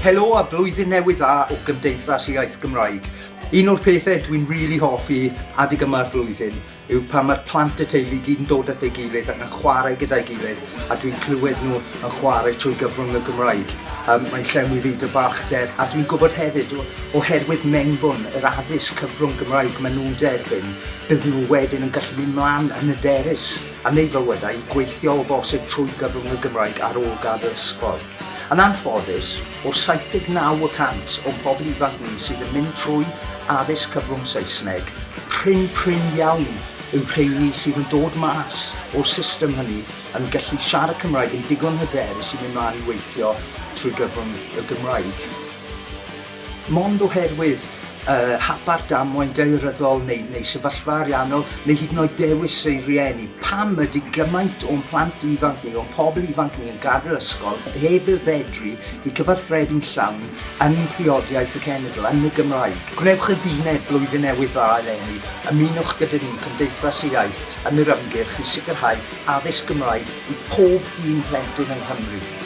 Helo a blwyddyn newydd dda o Cymdeithas Iaith Gymraeg. Un o'r pethau dwi'n rili hoffi adeg yma'r flwyddyn yw pan mae'r plant y teulu gyd yn dod at ei gilydd ac yn chwarae gyda'i gilydd a dwi'n clywed nhw yn chwarae trwy gyfrwng y Gymraeg. Mae'n llenwi fi dy balchder a dwi'n gwybod hefyd oherwydd mewnbwn yr addysg cyfrwng Gymraeg maen nhw'n derbyn, bydd nhw wedyn yn gallu mynd mlaen yn hyderus a neu fywydau i gweithio o bosib trwy gyfrwng y Gymraeg ar ôl gadael ysgol. Yn anffodus, o'r 79% o'n pobl ifanc ni sydd yn mynd trwy addysg cyfrwng Saesneg, prin iawn yw rheini sydd yn dod mas o'r system hynny yn gallu siarad Cymraeg yn digon hyderus i mynd mlaen i weithio trwy gyfrwng y Gymraeg. Mond oherwydd hapar damwain daearyddol neu sefyllfa ariannol neu hyd yn oed dewis ei rieni. Pam ydy gymaint o'n plant ifanc ni, o'n pobl ifanc ni yn gadael ysgol heb y fedru i cyfathrebu'n llawn yn priodiaeth y cenedl, yn y Gymraeg. Gwnewch y ddined blwyddyn newydd dda eleni, ymunwch gyda ni Cymdeithas Iaith yn yr ymgyrch i sicrhau addysg Gymraeg i pob un plentyn yng Nghymru.